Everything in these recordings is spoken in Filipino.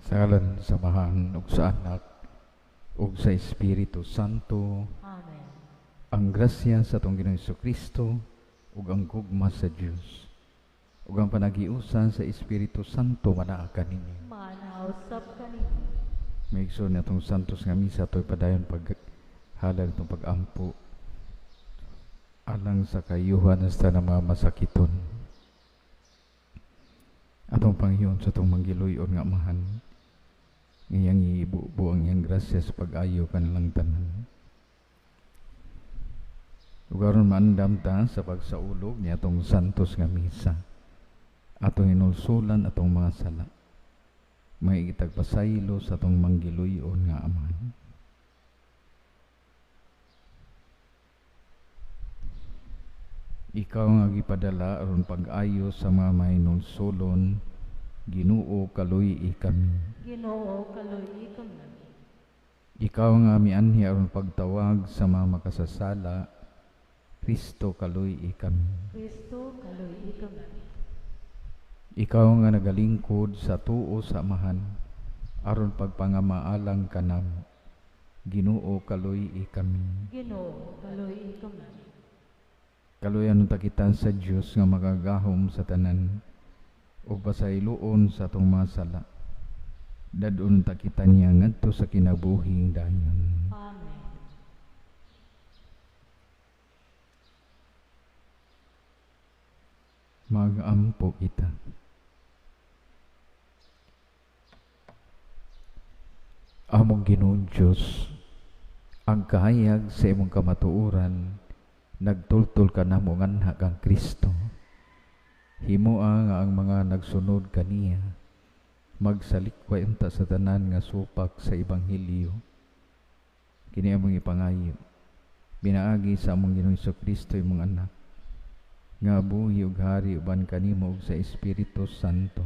Sa ngalan sa Samahan ug sa Anak ug sa Espiritu Santo. Amen. Ang grasya sa atong Ginoong Jesucristo ug ang gugma sa Dios ug ang panagiusan sa Espiritu Santo manaa kaninyo. Manausap kanino. Maigsoon ni atong santos nga misa to'y padayon paghalag itong pag-ampo alang sa kayuhan sa mga masakiton. Atong Panginoon sa atong manggiluyon nga amahan, ngayang ibubo ang iyang grasya sa pag-ayo kanilang tanan. Ugaron maandam ta sa pagsaulog ni atong santos nga misa, atong inulsulan atong mga sala, may itagpasaylo sa atong manggiluyon nga amahan. Ikaw nga gipadala aron pag-ayo sa mga mahinulsulon, Ginoo kaluy kami. Ginoo kaluy kami. Ikaw nga mianhi aron pagtawag sa mga makasasala, Kristo kaluy kami. Kristo kaluy kami. Ikaw nga nagalingkod sa tuo sa amahan, aron pagpangamaalang kanam, Ginoo kaluy kami. Ginoo kaluy kami. Kaluyan takitan sa Dios nga magagahom sa tanan ug pasayloon sa atong mga sala. Dadun takitan niya ngadto sa kinabuhing dayon. Amen. Mag-ampo kita. Among Ginoong Diyos, ang kahayag sa imong kamatuoran, nagtultol ka na mo nganha kang Kristo. Himoa nga ang mga nagsunod kaniya, magsalikway unta sa tanan nga supak sa Ebanghelyo. Kini among ipangayo, binaagi sa among Ginoong Jesucristo imong anak, nga buhi ug hari uban kanimo ug sa Espiritu Santo,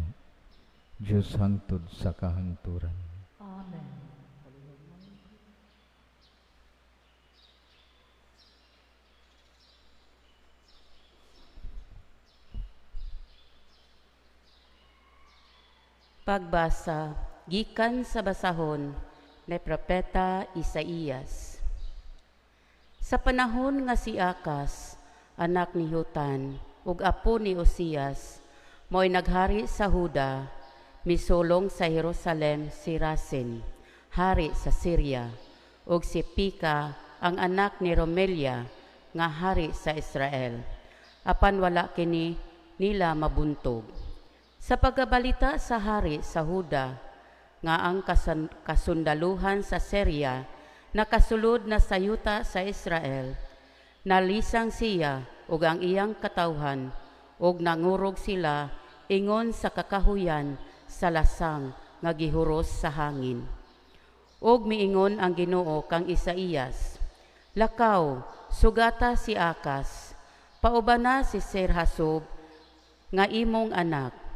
Dios hangtod sa kahangturan. Amen. Pagbasa gikan sa basahon ni propeta Isaías. Sa panahon nga si Akas, anak ni Hutan, ug apo ni Osias, mo'y naghari sa Huda, misulong sa Jerusalem si Rasin, hari sa Syria, ug si Pika, ang anak ni Romelia, nga hari sa Israel. Apan wala kini nila mabuntog. Sa pagkabalita sa hari sa Huda, nga ang kasundaluhan sa Syria, nakasulod na sayuta sa Israel, nalisang siya ug ang iyang katawhan, ug nangurog sila ingon sa kakahuyan sa lasang nga gihuros sa hangin. Ug miingon ang Ginoo kang Isaías, lakaw, sugata si Akas, paubana si Serhasub, nga imong anak.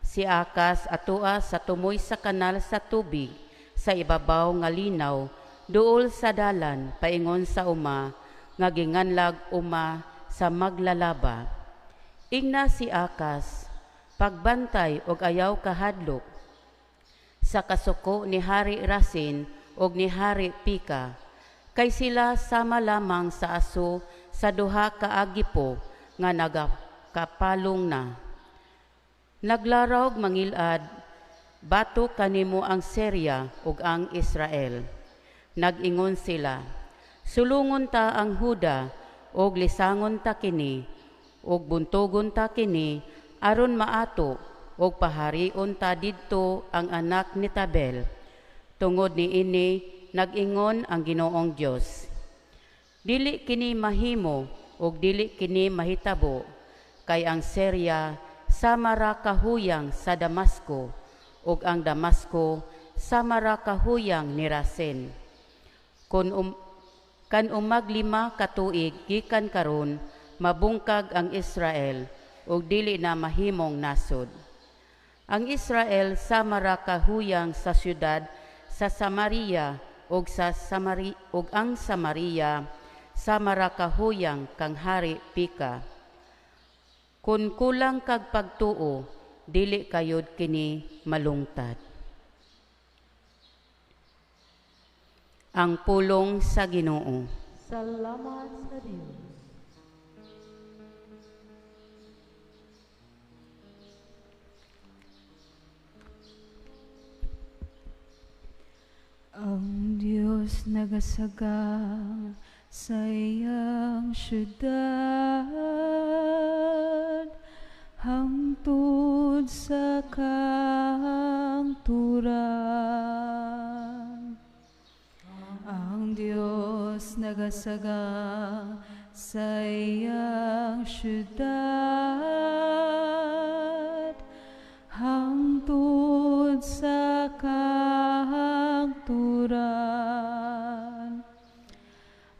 Si Akas atua sa tumoy sa kanal sa tubig, sa ibabaw nga linaw, duol sa dalan, paingon sa uma, nga ginganlag uma sa maglalaba. Ingna si Akas, pagbantay og ayaw kahadlok, sa kasuko ni Hari Rasin og ni Hari Pika, kay sila sama lamang sa aso sa duha ka agipo nga nagakapalong na. Naglarog mangilad, bato kanimo ang Syria ug ang Israel. Nag-ingon sila, sulungon ta ang Huda, ug lisangon ta kini, ug buntogon ta kini, aron maato, ug paharion ta didto ang anak ni Tabel. Tungod ni ini, nag-ingon ang Ginoong Dios. Dili kini mahimo, ug dili kini mahitabo, kay ang Syria sama ra kahuyang sa Damasco, ug ang Damasco sama ra kahuyang ni Rasin. Kan umaglima ka tuig gikan karon, mabungkag ang Israel, ug dili na mahimong nasod. Ang Israel sama ra kahuyang sa syudad sa Samaria, ug ang Samaria sama ra kahuyang kang hari Pika. Kun kulang kag pagtuo, dili kayod kini malungtad. Ang pulong sa Ginoo. Salamat sa Diyos. Ang Diyos nagasaga sa iyang syudad, hangtod sa kangturan. Ang Diyos nagasaga sa iyang syudad, hangtod sa kangturan.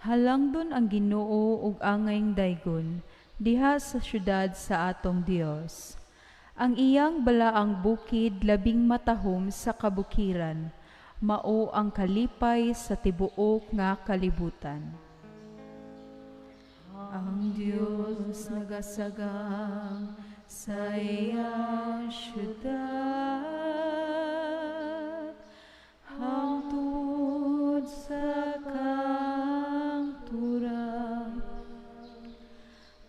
Halangdon ang Ginoo ug angayng daygon diha sa syudad sa atong Dios. Ang iyang balaang bukid labing matahom sa kabukiran, mao ang kalipay sa tibuok nga kalibutan. Ang Dios nagasagang sa iyang syudad, hangtod sa kangturan.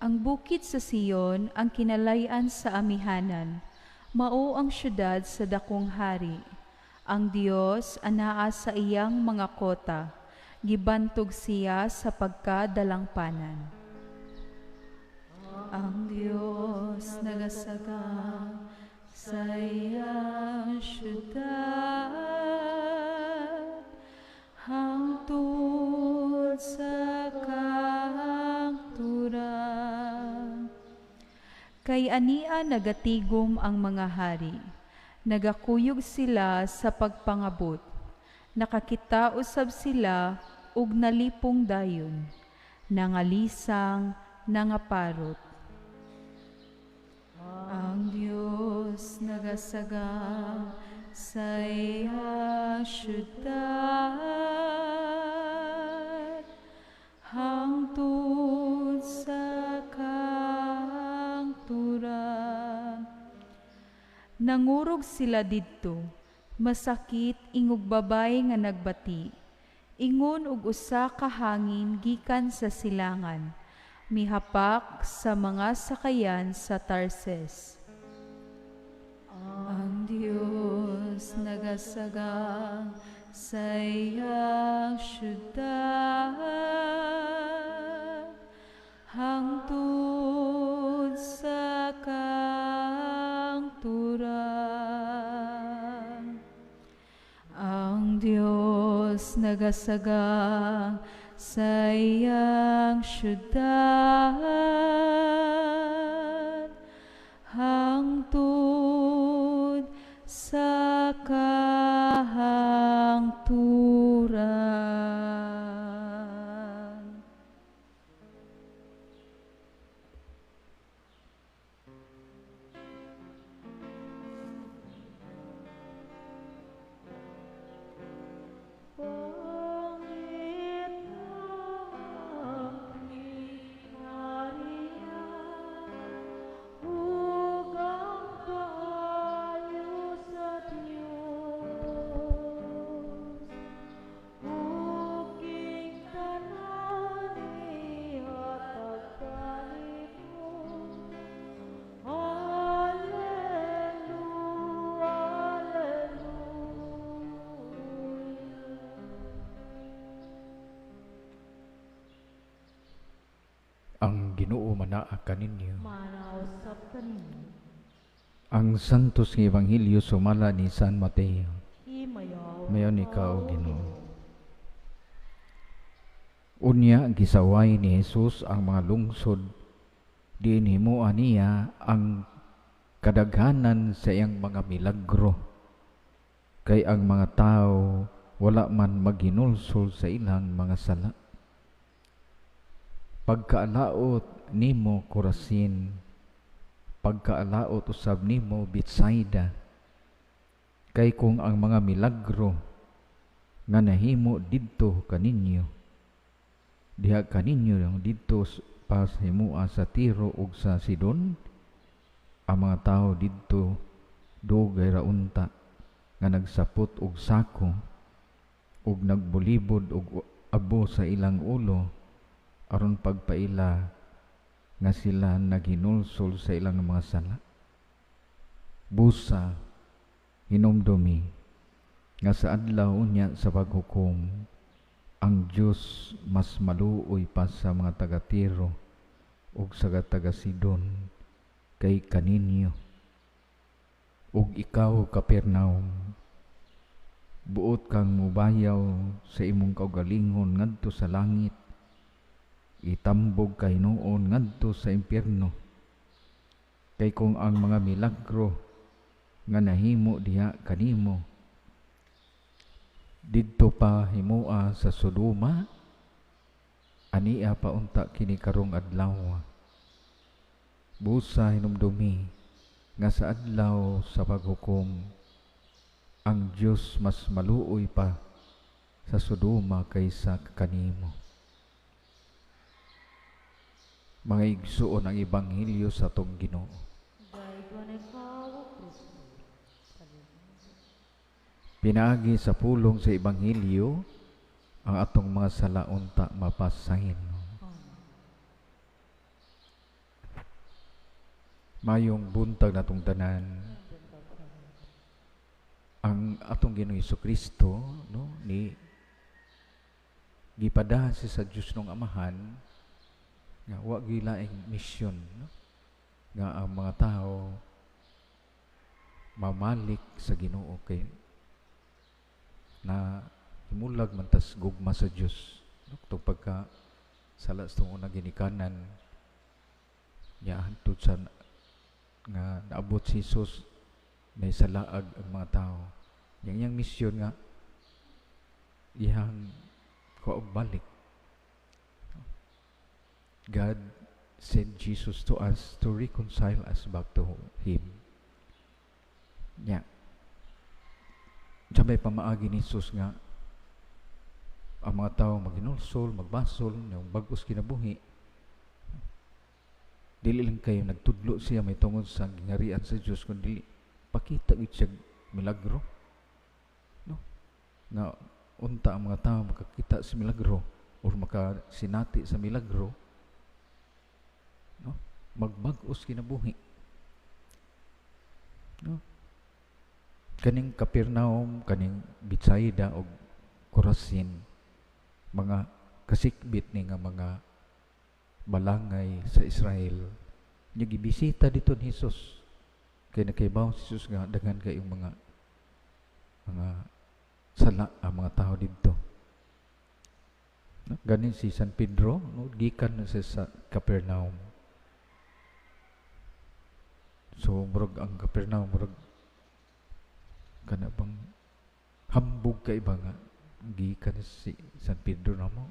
Ang bukid sa Sion ang kinalayan sa amihanan, mao ang syudad sa dakong hari. Ang Dios anaa sa iyang mga kota, gibantog siya sa pagkadalangpanan. Ang Dios nagasagang sa iyang syudad, hangtod sa kangturan. Kay ania nagatigom ang mga hari, nagakuyog sila sa pagpangabot, nakakita usab sila ug nalipong dayon, nangalisang, nangaparot. Ang Diyos nagasagang sa iyang syudad, hangtod sa kangturan. Nangurog sila didto, masakit ingog babay nga nagbati. Ingon ug usa ka hangin gikan sa silangan, mihapak sa mga sakayan sa Tarses. Ang Diyos nagasagang sa iyang syudad, hangtod sa kangturan. Ang Diyos nagasagang sa iyang syudad, hangtod sa kahangturan. Ang Ginoo manaa kaninyo. Manausap kaninyo. Ang santos nga ebanghelyo sumala ni San Mateo. Imayaw. Mayon ikaw, Ginoo. Unya gisaway ni Jesus ang mga lungsod, diin himuan niya ang kadaghanan sa iyang mga milagro. Kay ang mga tao wala man maghinulsol sa ilang mga sala. Pagkaalaot nimo Corazin, pagkaalaot usab nimo Betsaida. Kay kung ang mga milagro nga nahimo didto kaninyo, diha kaninyo didto pa sa himua sa Tiro ug sa Sidon, ang mga tao didto dugay ra unta nga nagsapot og sako ug nagbulibod og abo sa ilang ulo aron pagpaila nga sila naghinulsol sa ilang mga sala. Busa hinumdumi nga sa adlaw unya sa paghukom ang Dios mas maluoy pa sa mga taga-Tiro ug sa taga-Sidon kay kaninyo. Ug ikaw, Capernaum, buot kang mubayaw sa imong kaugalingon ngadto sa langit, itambog kay noon ngadto sa impyerno. Kay kung ang mga milagro nga nahimo diha kanimo didto pa himua sa Sodoma, ania pa unta kini karong adlaw. Busa hinumdumi nga sa adlaw sa paghukom ang Dios mas maluoy pa sa Sodoma kaysa kanimo. Mga igsuon ang ebanghelyo sa atong Ginoo. Daygon ikaw, O Kristo. Pinaagi sa pulong sa ebanghelyo ang atong mga salaunta mapasahin. Mayong buntag natong tanan, ang atong Ginoong Hesukristo, no, ni gipadahan siya sa Dios nung Amahan nga wa gilaing misyon, no, nga ang mga tao mamalik sa Ginoo kay na himulag man tas gugma sa Dios, no, tong pagka sala sa unang ginikanan niya hangtod sa nga naabot si Jesus na isalaag ang mga tao. Yang misyon nga iyang balik. God sent Jesus to us to reconcile us back to Him. Sabay pamaagi ni Jesus nga ang mga tao maghinulsol, magbasol, yung bagos kinabuhi. Dili lang kayo nagtudlo siya may tungod sa gingarian sa Diyos, kundi pakita siya milagro. No? Nga unta ang mga tao makakita sa milagro o makasinati sa milagro, no? Magbagos kinabuhi. No? Kaning Capernaum, kaning Betsaida o Corazin, mga kasikbit ni nga mga balangay sa Israel, niya gibisita dito ni Jesus. Kaya nakaibaw si Jesus nga daghan kayong mga sala ang mga tao dito. No? Ganin si San Pedro, no? Gikan na siya sa Capernaum. So murag ang Capernaum murag kana bang hambog kay iba nga gikan si San Pedro na mo.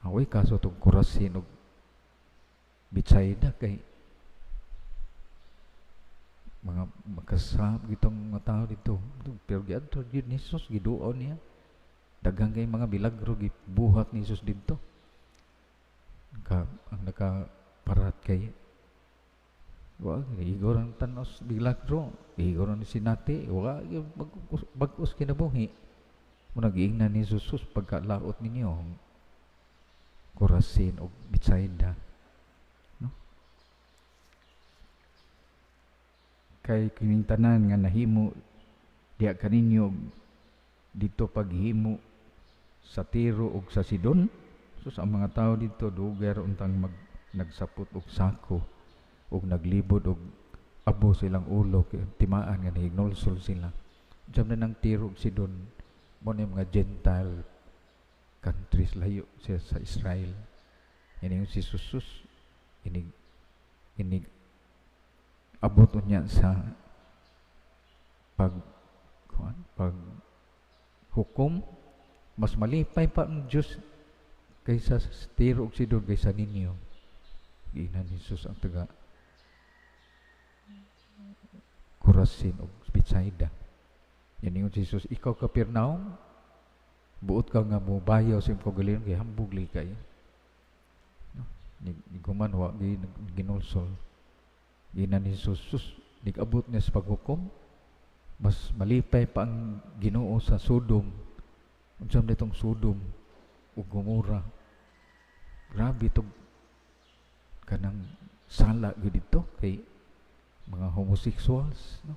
Away kaso itong Corazin o Betsaida kay mga makasarap itong mga tao dito. Pero giadto yun ni Jesus, giduon niya. Daghang kay mga bilagro, gibuhat ni Jesus dito. Ang nakaparat kay igor ang tanos bilagro, igor ang sinati, bagkus kinabuhi. Muna giingnan ni Jesus pagkalaot ninyo Corazin o Betsaida, no? Kay kining tanan nga nahimo diha kaninyo dito paghimo sa Tiro ug sa Sidon, so ang mga tao dito dugar untang nagsapot og sako ug naglibod og abo silang ulo kay timaan nga nahignulsol sila. Diyan na ng Tiro ug Sidon mo na mga Gentile countries, layo siya sa Israel. Yan yung si Jesus inig abot niya sa pag hukom. Mas malipay pa ang Diyos kaysa sa Tiro ug Sidon kaysa ninyo. Giingnan ni Jesus ang taga Corazin ug Betsaida. Yan yung si Jesus, ikaw Capernaum, buot ka nga mo bayaw sa imong kaugalingon kay hambugli kay. No? Ni gumanwa ginulsol. Ginan ni Jesus, nigabot niya sa paghukom. Mas malipay pa ang Ginoo sa Sodom. Unsam ditong Sodom ug Gomora. Grabe itong kanang sala gyud dito kay mga homosexuals, no?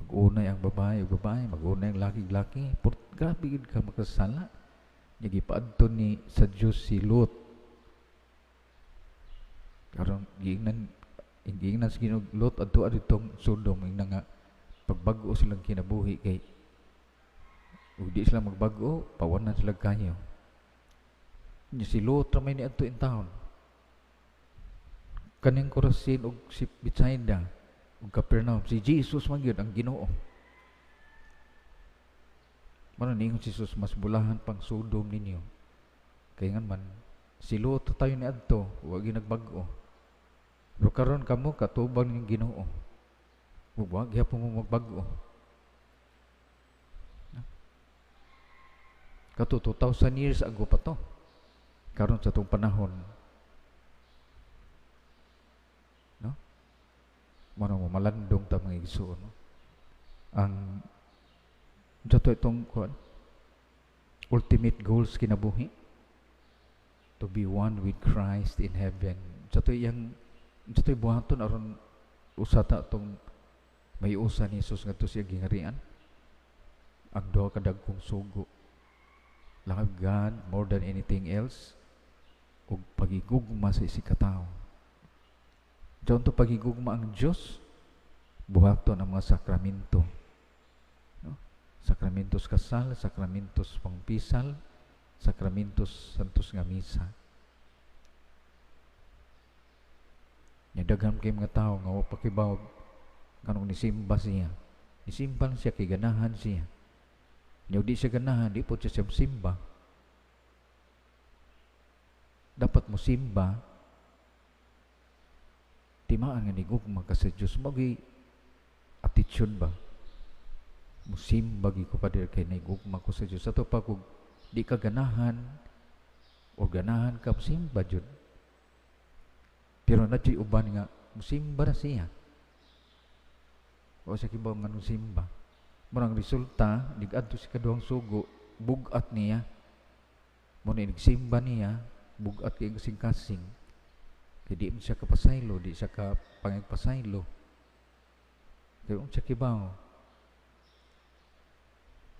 Mag-unay ang babae ug babae, mag-unay ang laki-laki. Grabe gyud ka makasala. Nya gipaadto ni sa Dios si Lot. Karon giingnan sa Ginoo Lot adto adtong Sodom ing nga pagbago silang kinabuhi kay ug di sila magbago, pawanan sila kayo. Nya si Lot ra may niadto in town. Kaning Korasin ug si Betsaida ug Capernaum, si Jesus man gyud ang Ginoo. Mano ningon si Jesus, mas bulahan pang Sodom ninyo. Kaya nga man, si Lot tayo ni adto, huwag nagbago. Pero karon kamo katubang ng Ginoo. Huwag hapon mo magbago. Kato 2,000 years ago pa to. Karon sa itong panahon. No? Mano mo malandong ta mga igsoon. No? Ang dito itong ultimate goals kinabuhi, to be one with Christ in heaven. Dito buhaton aron usata itong may usa ni Jesus ngadto siya gingarian. Ang duha ka dagkong sugo. Love God more than anything else ug pagigugma sa isikatawo. Diyon to pagigugma ang Dios, buhaton ang mga sakramento. Sakramentos kasal, sakramentos pangpisal, sakramentos santos nga misa. Nya daghan kay mga tawo nga wa pakibawag kanang nisimba siya. Nisimba siya kay ganahan siya. Nya di siya ganahan, di po siya simba. Dapat mo simba timaan nga nigugma ka sa Dios. Magi attitude ba? Musimba gi ko padir kay naigugma ko sa Dios. Ato pa kung di ka ganahan o ganahan ka musimba jud. Pero nadyo'y uban nga musimba na siya. O sa kibaw nga musimba. Murang resulta, nag-adto si kaduhang sugo, bugat niya. Muna nagsimba niya, bugat kay kasing-kasing. Kaya di mo siya kapasaylo, di siya kapangagpasaylo. Kaya siya kibaw.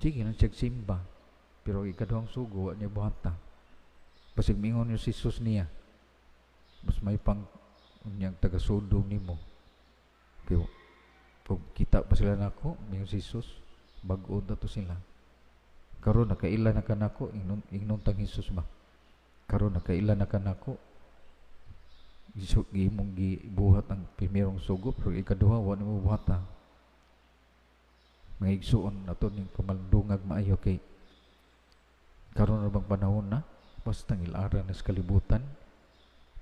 Sige nang siya simba. Pero ikaduhang sugo, wa niya buhata. Basig mingon yung si Jesus niya. Mas may pang niyang taga-Sodom ni mo. Kaya kung kita pa sila nako, mingon si Jesus, bago na to sila. Karon nakaila na ka nako, ingnon tang Jesus ba? Karon nakaila na ka nako, imong gibuhat ang primerong sugo, pero ikaduha, wa mo buhata. Mga igsuon na ito yung kamaldungag maayo kay karon na bang panahon na basta ilaran na sa kalibutan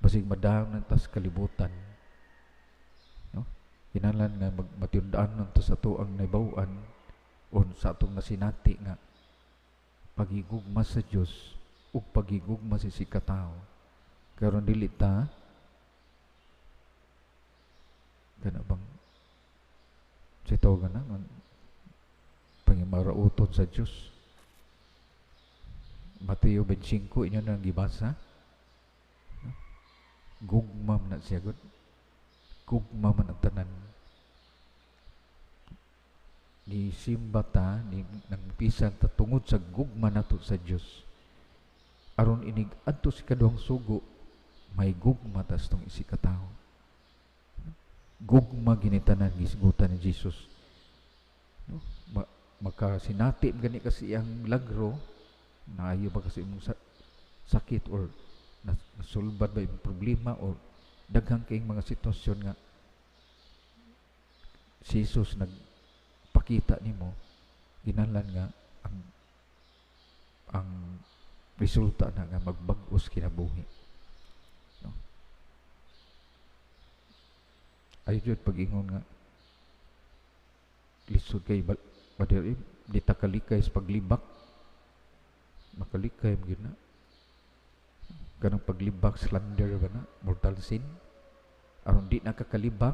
basig madahang na tas kalibutan, no? Kinahanglan nga matiyundaan nun to sa tuang naibawaan o sa atong nasinati nga pagigugma sa Dios ug pagigugma sa sikatawo. Karon dili ta kana bang sitaw gana pangimarauton sa Diyos. Mateo 25 inyo nang gibasa. Gugma man na siya gud. Gugma man ang tanan. Ni simba ta, ni nang pisan ta tungod sa gugma nato sa Diyos. Aron inig adto si kaduhang sugo, may gugma tas tong isikatawo. Gugma ginitanan gisgutan ni Jesus. No? Makasinati gani kasi ang lagro na ayo ba kasi imong sakit or nasulbad ba yung problema or daghang kayong mga sitwasyon nga si Jesus nagpakita nimo, ginahanglan nga ang resulta na nga magbag-os kinabuhi, no? Ayo jud pag-ingon nga lisod kay Padre, di ta kalikay sa paglibak. Makalikay mo yun na. Ganang paglibak, slander ba na? Mortal sin. Aron di nakakalibak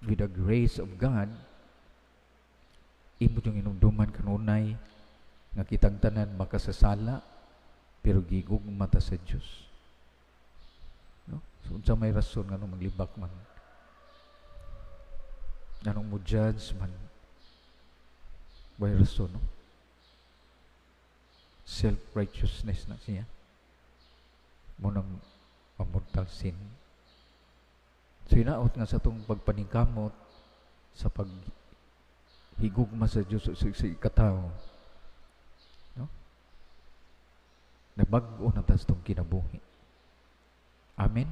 with the grace of God, imo yung inumduman kanunay nga kitang tanan makasasala pero gigugma ta sa Dios. No? So unsa may rason nga nung maglibak man, nganong mo judge man, may rason, no? Self-righteousness na siya mo nang mortal sin. So hinaot nga sa itong pagpaningkamot sa paghigugma sa Diyos sa ikatao, no? Nabag-o na tas itong kinabuhi. Amen?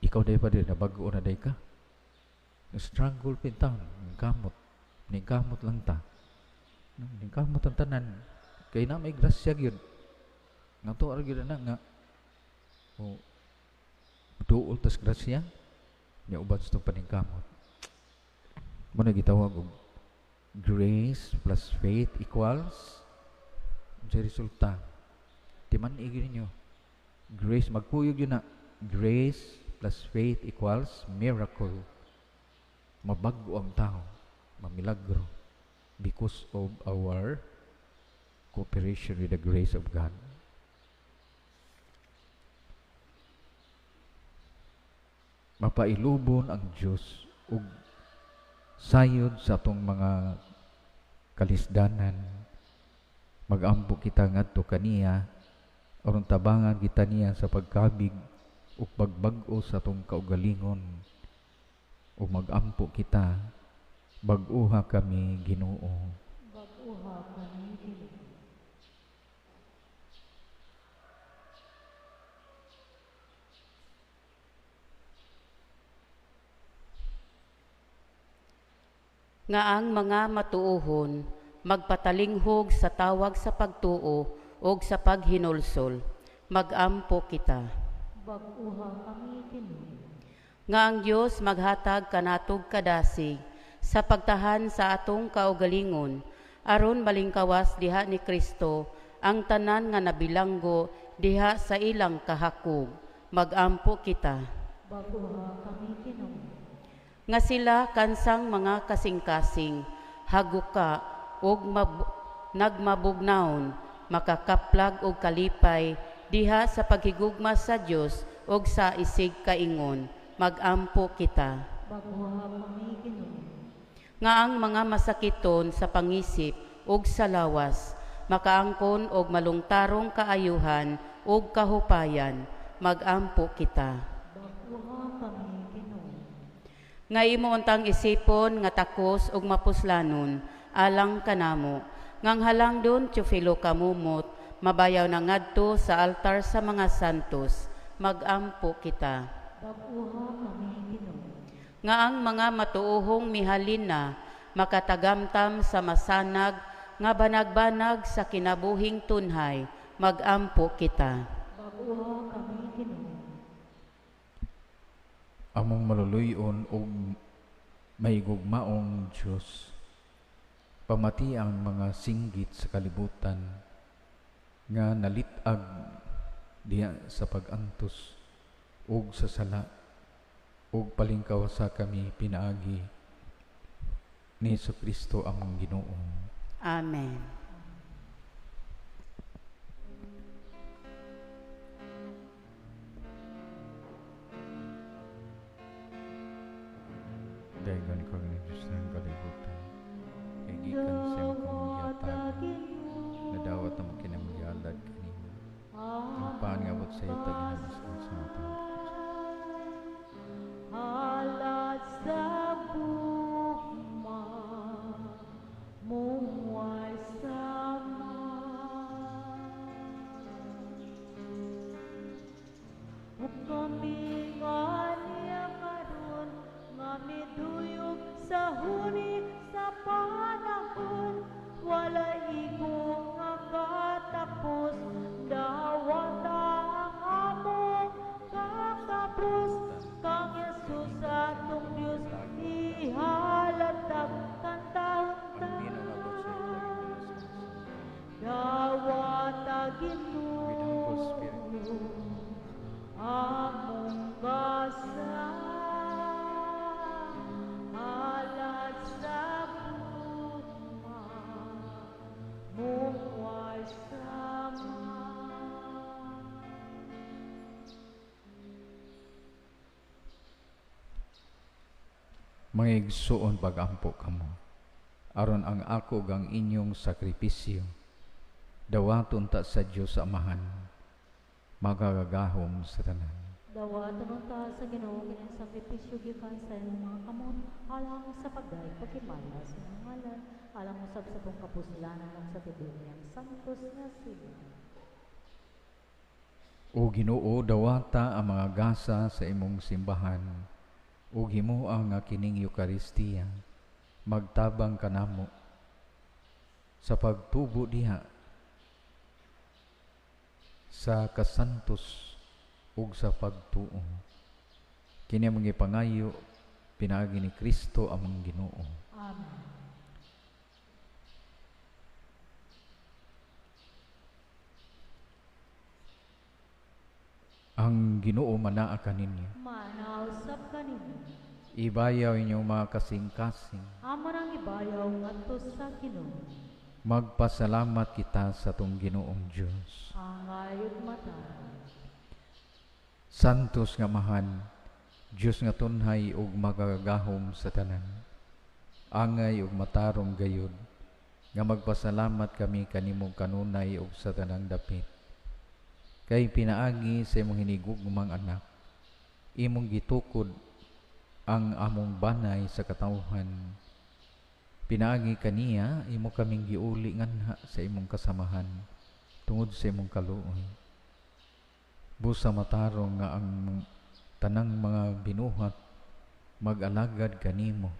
Ikaw day pa din, nabag-o na day ka? Strangle pintaon, ningkamot lang ta. Ningkamot ang tanan. Kaya na may grasya gyud. Nga to argyud na nga. O duol tas grasya, niya uban sa itong paningkamot. Muna gitawag og grace plus faith equals sa resulta. Timan igin ninyo. Grace, magkuyog yun na. Grace plus faith equals miracle. Mabago ang tao. Mamilagro. Because of our cooperation with the grace of God. Mapailubon ang Diyos ug sayod sa atong mga kalisdanan. Magampo kita ngadto kaniya aron tabangan kita niya sa pagkabig ug pagbag-o sa atong kaugalingon. Ug magampo kita, bag-uha kami Ginoo. Bag-uha kami Ginoo. Nga ang mga matuohon magpatalinghog sa tawag sa pagtuo o sa paghinulsol, magampo kita. Bag-uha kami Ginoo. Nga ang Dios maghatag kanatog kadasig sa pagtahan sa atong kaugalingon, aron malingkawas diha ni Kristo ang tanan nga nabilanggo diha sa ilang kahakog, magampo kita. Bag-uha kami Ginoo. Nga sila kansang mga kasing-kasing, haguka og nagmabugnaon, makakaplag og kalipay diha sa paghigugma sa Dios og sa isig kaingon, magampo kita. Bag-uha kami Ginoo. Nga ang mga masakiton sa pangisip ug sa lawas, makaangkon og malungtarong kaayuhan ug kahupayan, magampo kita. Bag-uha kami Ginoo. Nga imo untang isipon nga takos ug mapuslanon alang kanamo, ngang halangdon Teofilo kamumot, mabayaw na ngadto sa altar sa mga santos, magampo kita. Bag-uha kami Ginoo. Nga ang mga matuohong mihalin na makatagamtam sa masanag nga banag-banag sa kinabuhing tunhay, magampo kita. Bag-uha kami Ginoo. Among maluluyon o may gugmaong Diyos, pamati ang mga singgit sa kalibutan nga nalitag diya sa pagantos ug sa sala ug palingkaw sa kami pinaagi ni Jesucristo among Ginoo. Amen. Dayon ko ng Diyos ng kalibutan, kay gikan sa iyong kamuyatag, nadawat na makinamuyalad kanimo. Ang pangabot sa iyo taginamaskan sa atang Halat sa bukma, muway sama. Ug kami nga niya karon, nga miduyog sa huni sa panahon, wala iko nga katapos, dawat ang among kakapos. Kang Yesus atong Diyos, ihalatag kang taon-taon. Dawat Ginoo among gasa, halat sa Mga igsuon pagampo kamo, aron ang ako gang inyong sakripisyo, dawaton ta sa Dios Amahan, magagagahom sa tanan. Dawatan ta sa Ginoo kining sakripisyo gikan sa imong mga kamot, alang sa pagday pagkimala sa imong ngalan, alang usab sa tong kapuslanan ug sa tibuok niyang santos nga siga. O Ginoo, dawata ang mga gasa sa imong simbahan, ug himuha nga kining Eukaristiya magtabang kanamo sa pagtubo diha sa kasantos ug sa pagtuo. Kini ang mga pangayo pinaagi ni Kristo among Ginoo. Amen. Ang Ginoo manaa kaninyo. Manausap kanimo. Ibayaw inyong mga kasing-kasing. Amarang ibayaw ngadto sa Ginoo. Magpasalamat kita sa tong Ginoong Dios. Angay ug mata. Santos nga Mahan, Dios nga tunhay ug magagahom sa tanan. Angay ug matarong gayud nga magpasalamat kami kanimong kanunay ug sa tanang dapit. Kay pinaagi sa imong hinigugmang anak, imong gitukod ang among banay sa katawhan. Pinaagi kaniya, imo kaming giuli nganha sa imong kasamahan tungod sa imong kaluoy. Busa matarong nga ang tanang mga binuhat mag-alagad kanimo.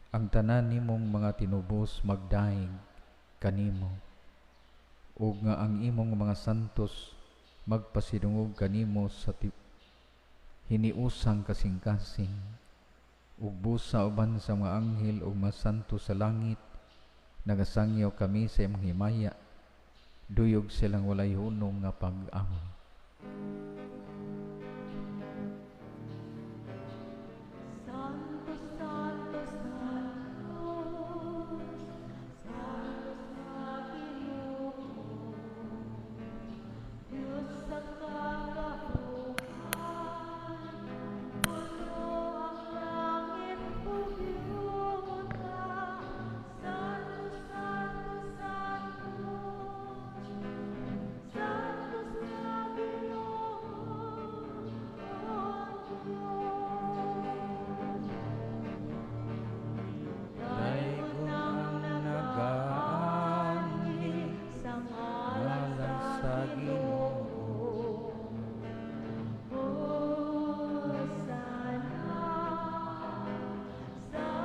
Ang tanan nimong mga tinubos magdaig kanimo. Ug nga ang imong mga santos magpasidungog kanimo sa hiniusang kasing-kasing. Ug busa uban sa mga anghel ug mga santo sa langit, nagasangyaw kami sa imong himaya, duyog silang walay hunong nga pag-amo. Santos, Santos, Santos, Santos nga Ginoo, Diyos sa kagabuhan, puno ang langit ug yuta. Santos, Santos, Santos, Santos nga Ginoo, Daigon ang nagaanhi sa ngalan sa Ginoo. Hosana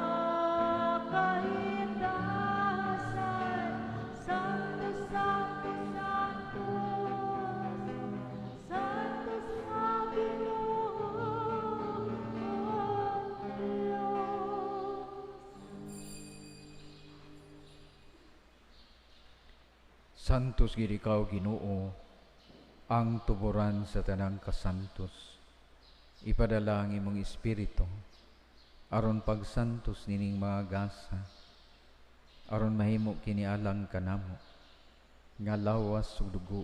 sa kaitasan, Santos, Santos, Santos, Santos nga Ginoo, Diyos. Santos gid ikaw Ginoo, ang tuburan sa tanang kasantos. Ipadala ang imong espiritu aron pagsantos nining mga gasa, aron mahimo kini alang kanamo nga lawas ug dugo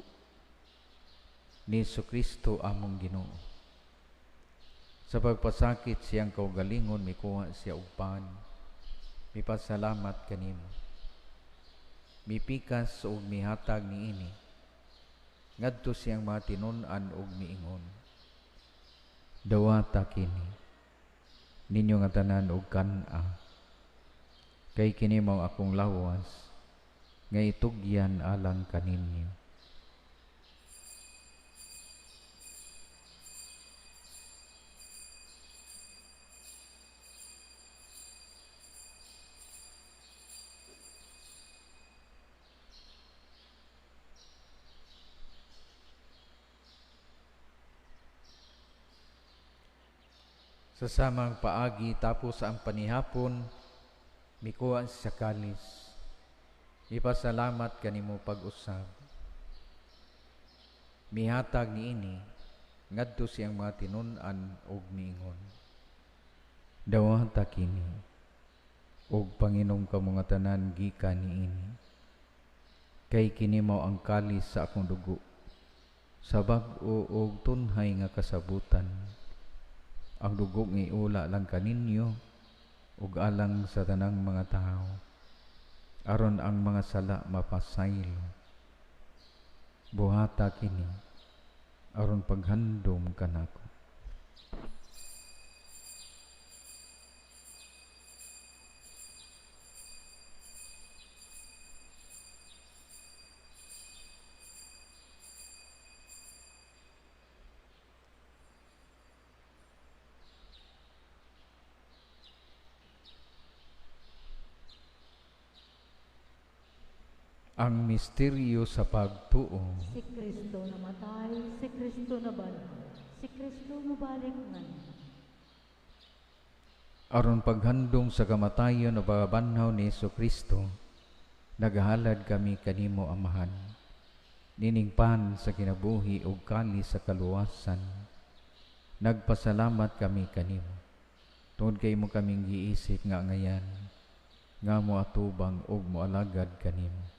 ni Jesucristo among Ginoo. Sa pagpasakit siyang kaugalingon mikuha siya og pan, mipasalamat kanimo. Mipikas ug mihatag niini ngadto siyang mga tinun-an ug miingon, dawata kini ninyo nga tanan og kan-a, kay kini mao akong lawas nga itugyan alang kaninyo. Sa samang paagi tapos ang panihapon, mikuha sa kalis. Ipasalamat kanimo pag-usab. Mihatag niini ngadto siyang mga tinun-an ug miingon, dawata kini ug Panginom ka mga tanan gikan niini. Kay kini mao ang kalis sa akong dugo, sa bag-o ug tunhay nga kasabutan. Ang dugo nga iula lang kaninyo ug alang sa tanang mga tao, aron ang mga sala mapasaylo. Buhata kini, aron paghandom kanako. Ang misteryo sa pagtuo. Si Kristo namatay, si Kristo nabanhaw, si Kristo mabalik ngayon. Aron paghandom sa kamatayon o pagbanhaw ni Kristo, naghalad kami kanimo Amahan, niningpan sa kinabuhi ug kali sa kaluwasan. Nagpasalamat kami kanimo. Tungod kay mo kaming giisip nga ngayan, nga mo atubang ug moalagad kanimo.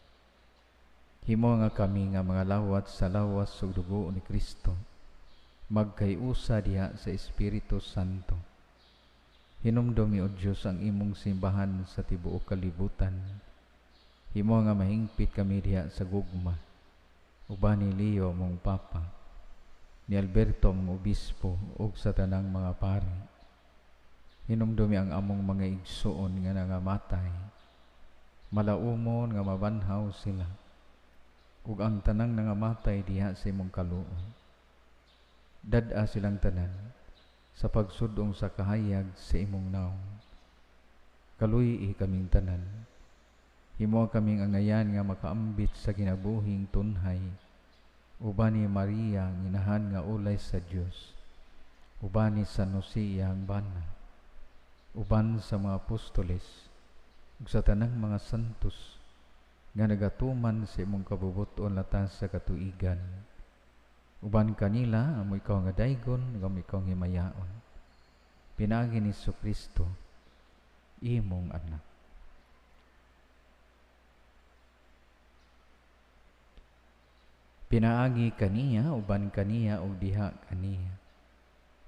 Himo nga kami nga mga lawat sa lawas ug dugo ni Kristo, magkayusa diha sa Espiritu Santo. Hinumdumi o Diyos ang imong simbahan sa tibuok kalibutan. Himo nga mahingpit kami diha sa gugma, uban ni Leo mong Papa, ni Alberto mong Obispo ug sa tanang mga pari. Hinumdumi ang among mga igsuon nga nangamatay, malaumon nga mabanhaw sila, ug ang tanang nangamatay diha sa imong kaluoy. Dad-a silang tanan sa pagsudong sa kahayag sa imong naong. Kaluy kaming tanan. Himo kaming angayan nga makaambit sa kinabuhing tunhay, uban ni Maria nginahan nga ulay sa Dios, uban ni San Jose ang bana, uban sa mga apostoles ug sa tanang mga santos nga nagatuman sa imong kabubuton latas sa katuigan. Uban kanila amo ikaw nga daygon, amo ikaw nga himayaon. Pinaagi ni Kristo, imong anak. Pinaagi kaniya, uban kaniya ug diha kaniya.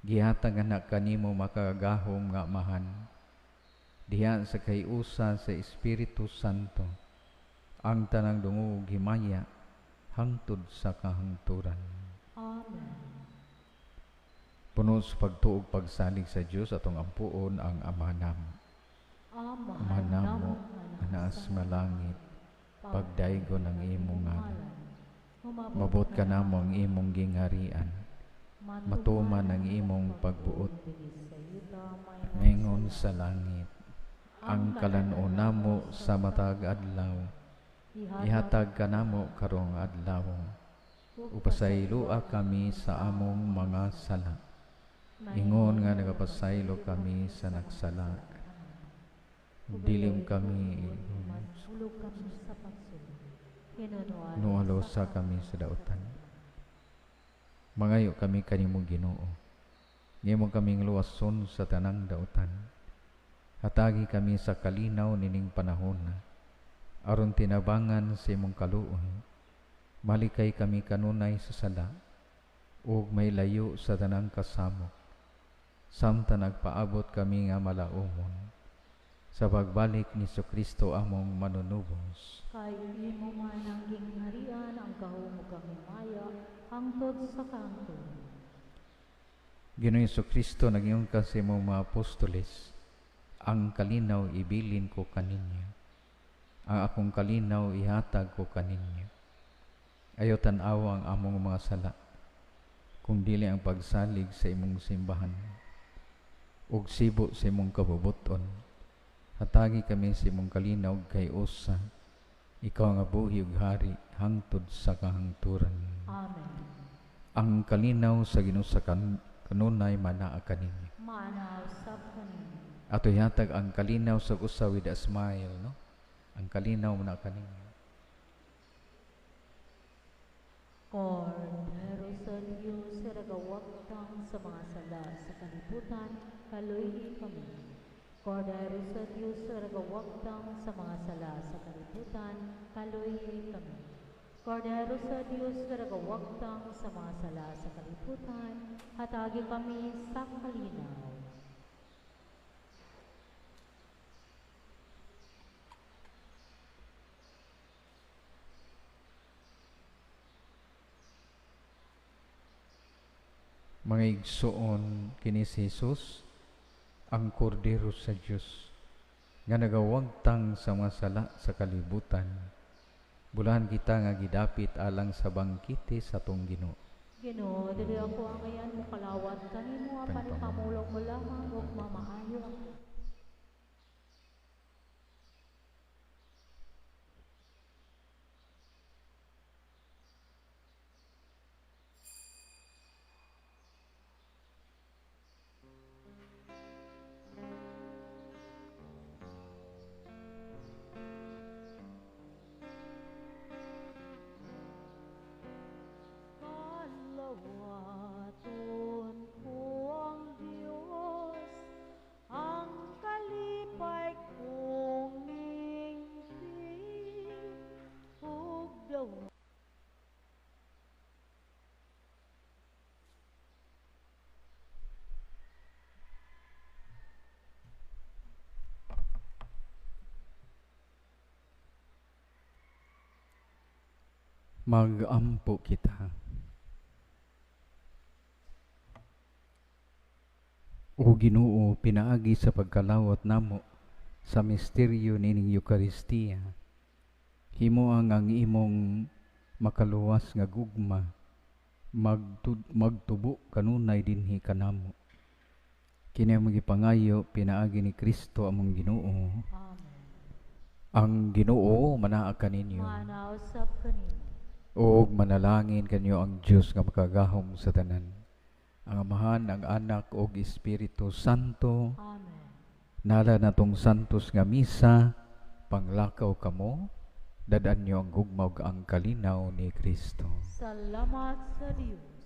Gihatag anak kanimo makagahom nga Amahan, diha sa kayusa sa Espiritu Santo, ang tanang dungo ug himaya hangtod sa kahangturan. Amen. Puno sa pagtuog pagsalig sa Dios atong ampuon ang Amahan namo. Amahan namo anaas malangit, pagdaygon ang imong ngalan. Mabot ka namo ang imong gingharian, matuman ang imong pagbuot. Mengon sa langit, ang kalan-on namo sa matag adlaw, ihatag ka namo karong adlaw. Upasayloa kami sa among mga sala, ingon nga nagapasaylo kami sa nagsala. Dilim kami, Hulog kami sa pagsulong. nualosa kami sa dautan. Mangayo kami kanimo Ginoo, ngimo kaming luwason sa tanang dautan. Hatagi kami sa kalinaw nining panahon, aron tinabangan sa imong kaluoy. Malikay kami kanunay sa sala, ug may layo sa tanang kasamok. Samtang nagpaabot kami nga malaumon sa pagbalik ni Kristo among manunubos. Kay imo man ang gingharian, ang gahom ug ang himaya, hangtod sa kahangturan. Ginoong Kristo, nag-ingon ka sa imong mga apostoles, ang kalinaw ibilin ko kaninyo, ang akong kalinaw ihatag ko kaninyo. Ayaw tan-awa ang among mga sala, kung dili ang pagsalig sa imong simbahan, ug sibo sa imong kabubuton. Hatagi kami sa imong kalinaw kay usa, ikaw nga buhi ug hari hangtod sa kahangturan. Amen. Ang kalinaw sa Ginoo sa kanunay manaa kaninyo. Maanaw sab kaninyo. Ato ihatag ang kalinaw sa usa with a smile, no? Ang kalinaw manaa kaninyo. Kordero sa Diyos, ragawagtang sa mga sala sa kalibutan, kaluy kami. Kordero sa Diyos, ragawagtang sa mga sala sa kalibutan, kaluy kami. Kordero sa Diyos, ragawagtang sa mga sala sa kalibutan, hatagi kami sa kalinaw. Mga igsoon kini si Jesus, ang kordero sa Dios nga nagawagtang sa mga sala sa kalibutan. Bulahan kita nga gidapit alang sa bangkite sa atong Ginoo. Ginoo, dili ako ang ayan mo kalawat kanimo apan ikamulong mo lamang ug mamaayo ako. Kalawaton ko ang Diyos, ang kalipay kong ngingpin, ug daw Mag-ampo kita. O Ginoo, pinaagi sa pagkalawat namo sa misteryo nining Eucharistia. Himo ang imong makaluwas nga gugma magtubo kanunay dinhi kanamo. Kini ang magipangayo pinaagi ni Kristo among Ginoo. Amen. Ang Ginoo manaa kaninyo. Manausap kanimo. O manalangin kanyo ang Diyos nga makagahom sa tanan. Ang Amahan, ang Anak, o Espiritu Santo. Amen. Nala natong santos nga misa, panglakaw kamo, dadan nyo ang gugmaw ang kalinaw ni Kristo. Salamat sa Dios.